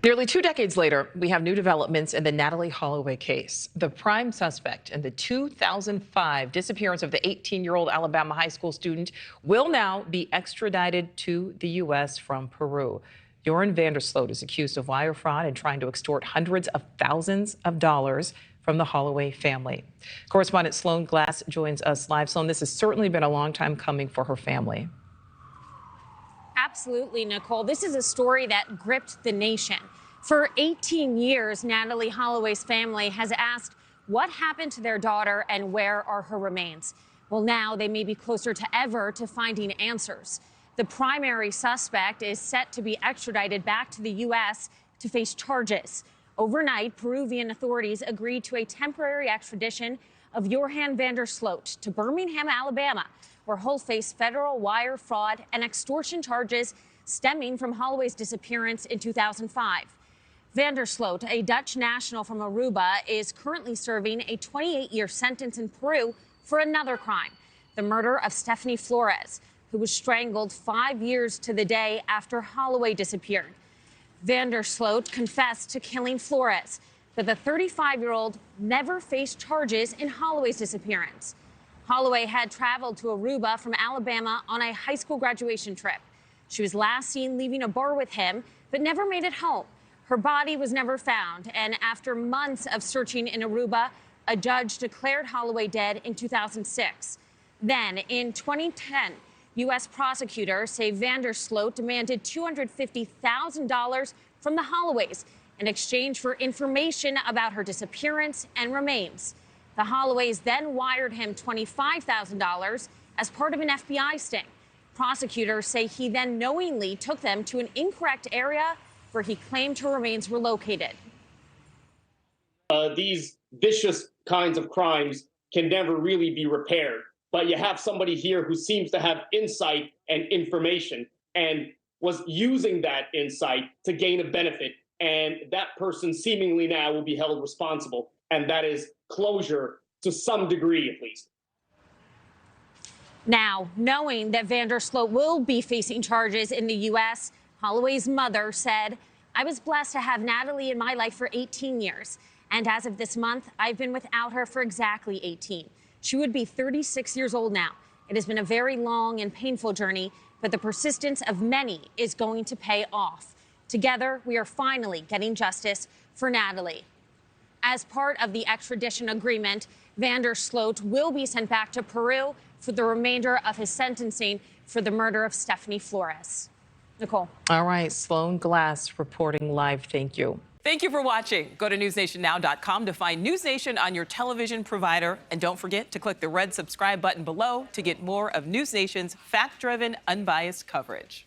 Nearly 2 decades later, we have new developments in the Natalee Holloway case. The prime suspect in the 2005 disappearance of the 18-year-old Alabama high school student will now be extradited to the U.S. from Peru. Joran van der Sloot is accused of wire fraud and trying to extort hundreds of thousands of dollars from the Holloway family. Correspondent Sloan Glass joins us live. Sloan, this has certainly been a long time coming for her family. Absolutely, Nicole. This is a story that gripped the nation. For 18 years, Natalee Holloway's family has asked what happened to their daughter and where are her remains. Well, now they may be closer to ever to finding answers. The primary suspect is set to be extradited back to the U.S. to face charges. Overnight, Peruvian authorities agreed to a temporary extradition of Joran van der Sloot to Birmingham, Alabama, where he'll face federal wire fraud and extortion charges stemming from Holloway's disappearance in 2005. Van der Sloot, a Dutch national from Aruba, is currently serving a 28-year sentence in Peru for another crime, the murder of Stephanie Flores, who was strangled 5 years to the day after Holloway disappeared. Van der Sloot confessed to killing Flores, but the 35-year-old never faced charges in Holloway's disappearance. Holloway had traveled to Aruba from Alabama on a high school graduation trip. She was last seen leaving a bar with him, but never made it home. Her body was never found, and after months of searching in Aruba, a judge declared Holloway dead in 2006. Then, in 2010, U.S. prosecutors say Van der Sloot demanded $250,000 from the Holloways in exchange for information about her disappearance and remains. The Holloways then wired him $25,000 as part of an FBI sting. Prosecutors say he then knowingly took them to an incorrect area where he claimed her remains were located. These vicious kinds of crimes can never really be repaired. But you have somebody here who seems to have insight and information and was using that insight to gain a benefit. And that person seemingly now will be held responsible. And that is closure to some degree, at least. Now, knowing that Van der Sloot will be facing charges in the U.S., Holloway's mother said, "I was blessed to have Natalee in my life for 18 years. And as of this month, I've been without her for exactly 18. She would be 36 years old now. It has been a very long and painful journey, but the persistence of many is going to pay off. Together, we are finally getting justice for Natalee." As part of the extradition agreement, Van der Sloot will be sent back to Peru for the remainder of his sentencing for the murder of Stephanie Flores. Nicole. All right, Sloan Glass reporting live. Thank you. Thank you for watching. Go to newsnationnow.com to find News Nation on your television provider. And don't forget to click the red subscribe button below to get more of News Nation's fact-driven, unbiased coverage.